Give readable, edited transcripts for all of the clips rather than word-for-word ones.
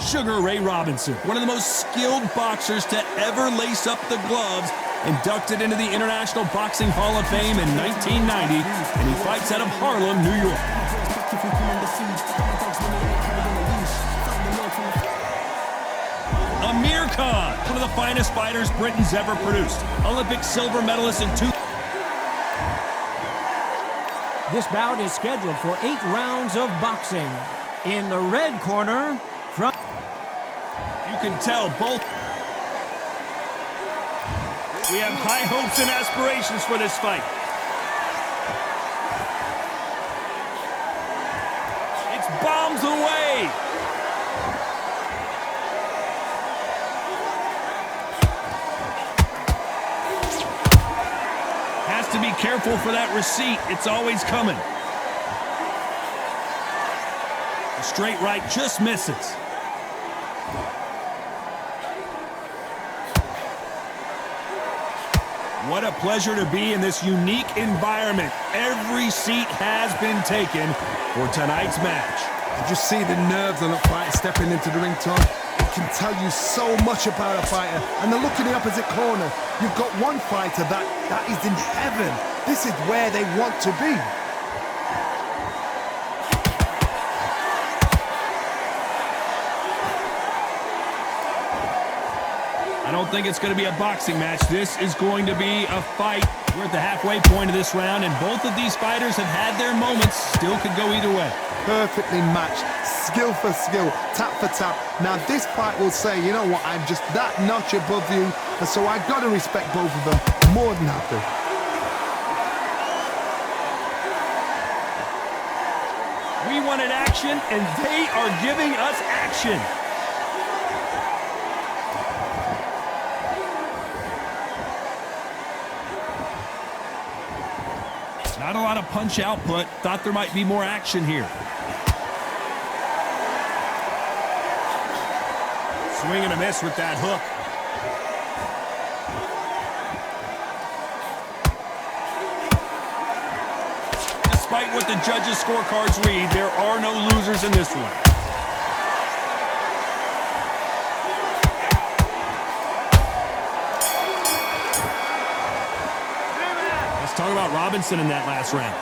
Sugar Ray Robinson, one of the most skilled boxers to ever lace up the gloves, inducted into the International Boxing Hall of Fame in 1990, and he fights out of Harlem, New York. Amir Khan, one of the finest fighters Britain's ever produced. Olympic silver medalist in 2. This bout is scheduled for 8 rounds of boxing. In the red corner, from... You can tell both. We have high hopes and aspirations for this fight. It's bombs away. Has to be careful for that receipt. It's always coming. The straight right just misses. What a pleasure to be in this unique environment. Every seat has been taken for tonight's match. Did you see the nerves on a fighter stepping into the ring, Tom? It can tell you so much about a fighter. And the look in the opposite corner. You've got one fighter that is in heaven. This is where they want to be. I don't think it's going to be a boxing match. This is going to be a fight. We're at the halfway point of this round, and both of these fighters have had their moments. Still could go either way. Perfectly matched, skill for skill, tap for tap. Now this fight will say, you know what, I'm just that notch above you, and so I've got to respect both of them more than happy. We wanted action, and they are giving us action. Not a lot of punch output. Thought there might be more action here. Swing and a miss with that hook. Despite what the judges' scorecards read, there are no losers in this one. Talk about Robinson in that last round.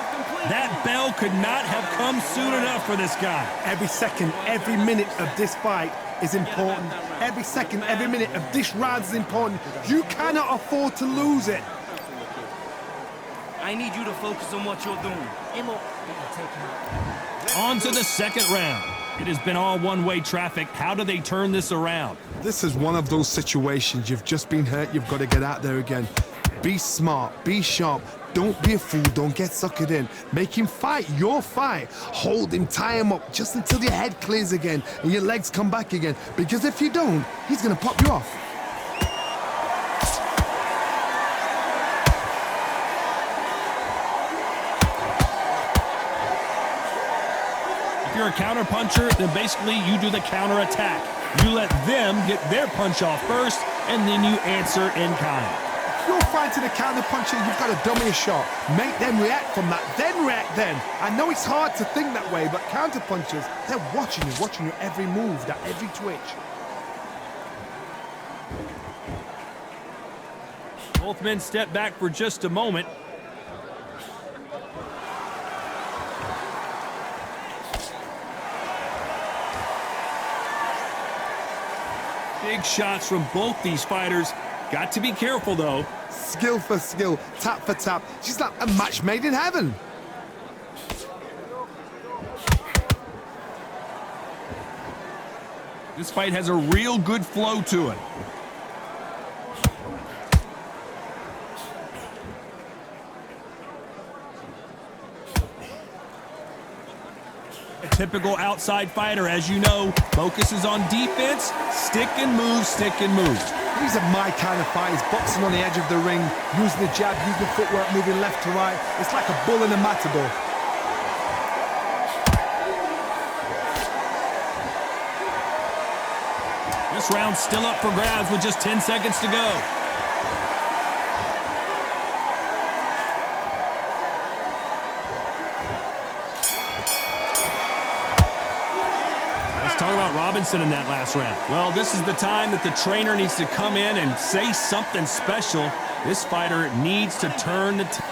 That bell could not have come soon enough for this guy. Every second, every minute of this fight is important. Every second, every minute of this round is important. You cannot afford to lose it. I need you to focus on what you're doing. On to the second round. It has been all one-way traffic. How do they turn this around? This is one of those situations. You've just been hurt. You've got to get out there again. Be smart. Be sharp. Don't be a fool. Don't get suckered in. Make him fight your fight. Hold him, tie him up just until your head clears again and your legs come back again. Because if you don't, he's going to pop you off. If you're a counter puncher, then basically you do the counter attack. You let them get their punch off first, and then you answer in kind. You're fighting a counter puncher, you've got to dummy a shot. Make them react from that, then react then. I know it's hard to think that way, but counter punchers, they're watching you every move, that every twitch. Both men step back for just a moment. Big shots from both these fighters. Got to be careful, though. Skill for skill, tap for tap. She's like a match made in heaven. This fight has a real good flow to it. A typical outside fighter, as you know, focuses on defense, stick and move, stick and move. These are my kind of fighters, boxing on the edge of the ring, using the jab, using the footwork, moving left to right. It's like a bull in a matador. This round's still up for grabs with just 10 seconds to go. Talk about Robinson in that last round. Well, this is the time that the trainer needs to come in and say something special. This fighter needs to turn the tide.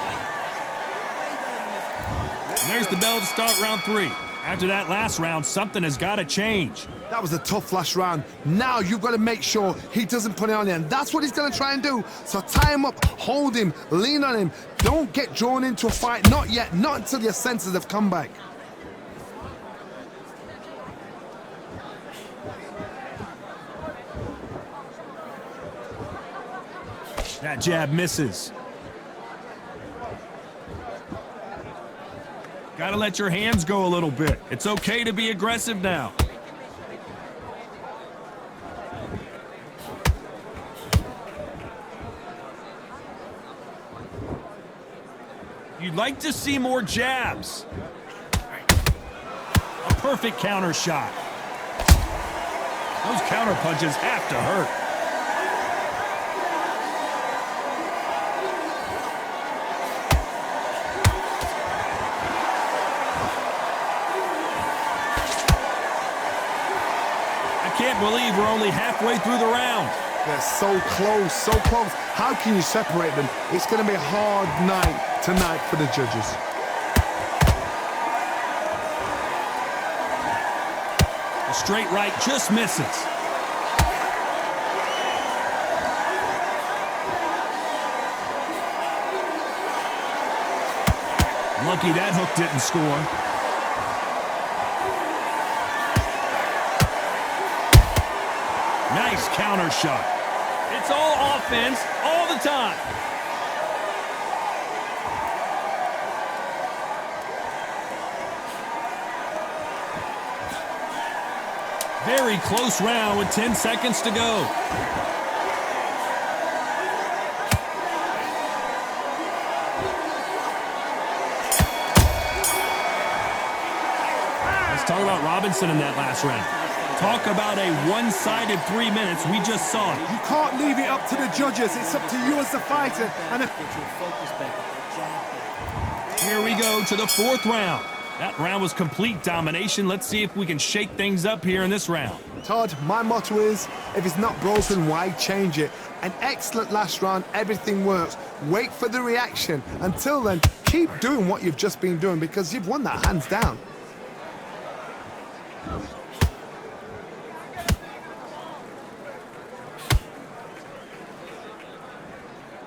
There's the bell to start round 3. After that last round, something has got to change. That was a tough last round. Now you've got to make sure he doesn't put it on you, and that's what he's going to try and do. So tie him up, hold him, lean on him. Don't get drawn into a fight. Not yet. Not until your senses have come back. That jab misses. Got to let your hands go a little bit. It's okay to be aggressive now. You'd like to see more jabs. A perfect counter shot. Those counter punches have to hurt. Can't believe we're only halfway through the round. They're so close, so close. How can you separate them? It's going to be a hard night tonight for the judges. A straight right just misses. Lucky that hook didn't score. Nice counter shot. It's all offense all the time. Very close round with 10 seconds to go. Let's talk about Robinson in that last round. Talk about a one-sided 3 minutes. We just saw it. You can't leave it up to the judges. It's up to you as the fighter. And here we go to the 4th round. That round was complete domination. Let's see if we can shake things up here in this round. Todd, my motto is, if it's not broken, why change it? An excellent last round. Everything works. Wait for the reaction. Until then, keep doing what you've just been doing because you've won that hands down.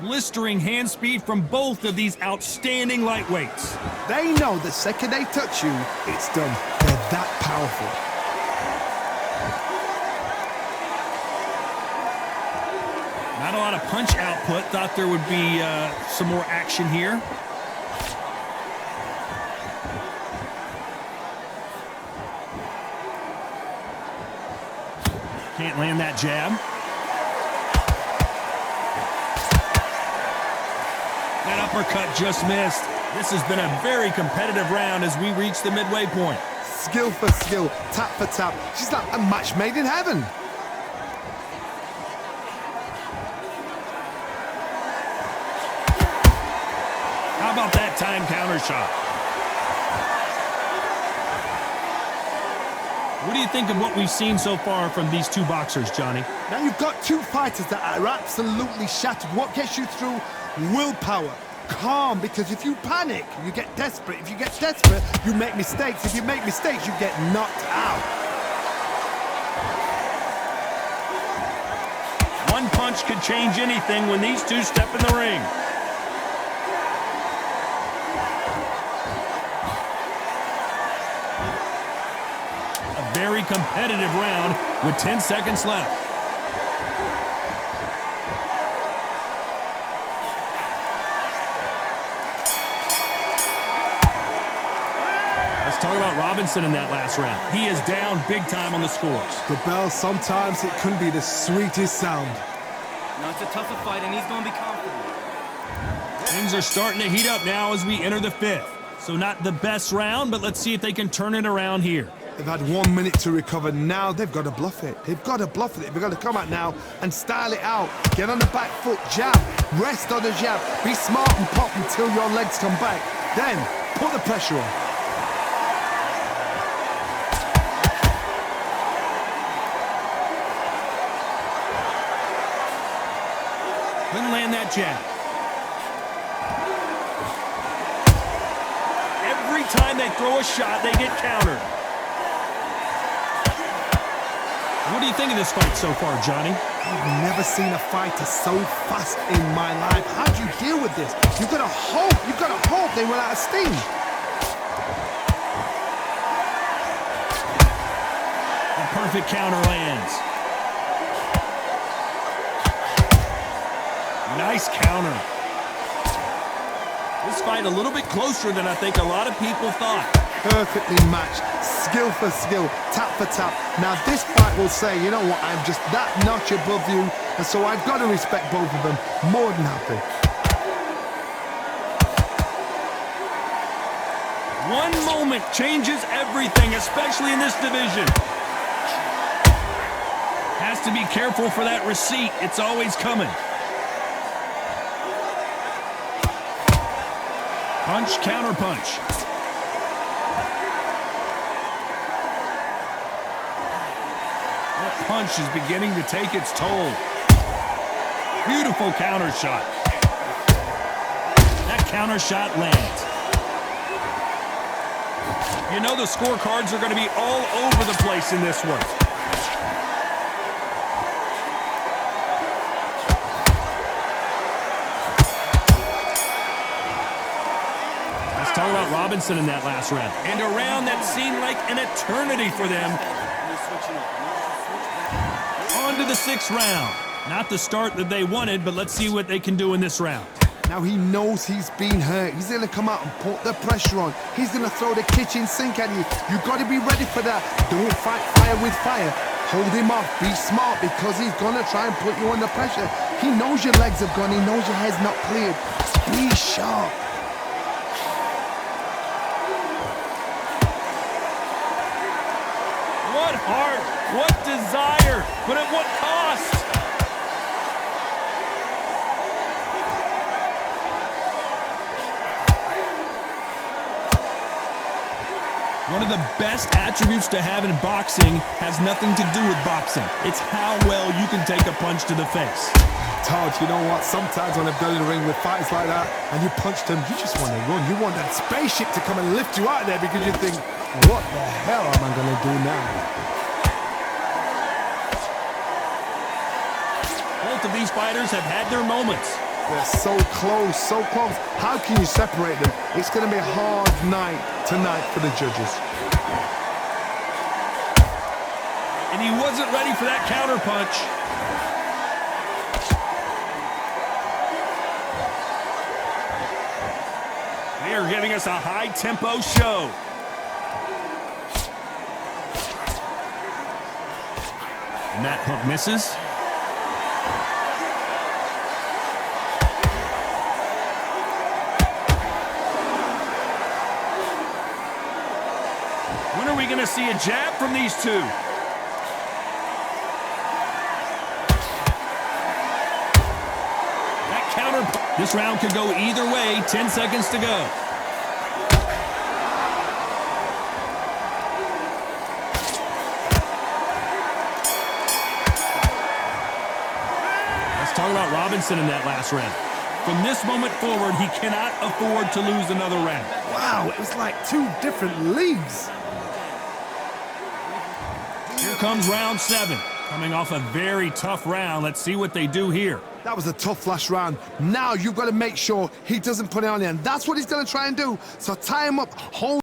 Blistering hand speed from both of these outstanding lightweights. They know the second they touch you, it's done. They're that powerful. Not a lot of punch output. Thought there would be some more action here. Can't land that jab. That uppercut just missed. This has been a very competitive round as we reach the midway point. Skill for skill, tap for tap. She's like a match made in heaven. How about that time counter shot? What do you think of what we've seen so far from these two boxers, Johnny? Now you've got two fighters that are absolutely shattered. What gets you through? Willpower. Calm, because if you panic, you get desperate. If you get desperate, you make mistakes. If you make mistakes, you get knocked out. One punch could change anything when these two step in the ring. A very competitive round with 10 seconds left. Talk about Robinson in that last round. He is down big time on the scores. The bell, sometimes it can be the sweetest sound. No, it's a tougher fight, and he's going to be confident. Things are starting to heat up now as we enter the 5th. So not the best round, but let's see if they can turn it around here. They've had 1 minute to recover. Now they've got to bluff it. They've got to bluff it. They've got to come out now and style it out. Get on the back foot, jab, rest on the jab. Be smart and pop until your legs come back. Then put the pressure on. Couldn't land that jab. Every time they throw a shot, they get countered. What do you think of this fight so far, Johnny? I've never seen a fighter so fast in my life. How do you deal with this? You've got to hope they run out of steam. The perfect counter lands. Nice counter. This fight a little bit closer than I think a lot of people thought. Perfectly matched, skill for skill, tap for tap. Now this fight will say, you know what, I'm just that notch above you, and so I've got to respect both of them more than happy. One moment changes everything, especially in this division. Has to be careful for that receipt. It's always coming. Punch, counter punch. That punch is beginning to take its toll. Beautiful counter shot. That counter shot lands. You know the scorecards are going to be all over the place in this one. Let's talk about Robinson in that last round. And a round that seemed like an eternity for them. On to the 6th round. Not the start that they wanted, but let's see what they can do in this round. Now he knows he's been hurt. He's going to come out and put the pressure on. He's going to throw the kitchen sink at you. You've got to be ready for that. Don't fight fire with fire. Hold him off. Be smart because he's going to try and put you under pressure. He knows your legs have gone. He knows your head's not cleared. Be sharp. What heart, what desire, but at what cost? One of the best attributes to have in boxing has nothing to do with boxing. It's how well you can take a punch to the face. Todd, you know what? Sometimes when I've done in the ring with fights like that and you punch them, you just want to run. You want that spaceship to come and lift you out of there because you think, what the hell am I going to do now? Both of these fighters have had their moments. They're so close, so close. How can you separate them? It's going to be a hard night tonight for the judges. And he wasn't ready for that counter punch. They are giving us a high-tempo show. And that hook misses. When are we going to see a jab from these two? That counter. This round could go either way. 10 seconds to go. Let's talk about Robinson in that last round. From this moment forward, he cannot afford to lose another round. Wow, it was like two different leagues. Here comes round 7. Coming off a very tough round. Let's see what they do here. That was a tough last round. Now you've got to make sure he doesn't put it on there. And that's what he's going to try and do. So tie him up, hold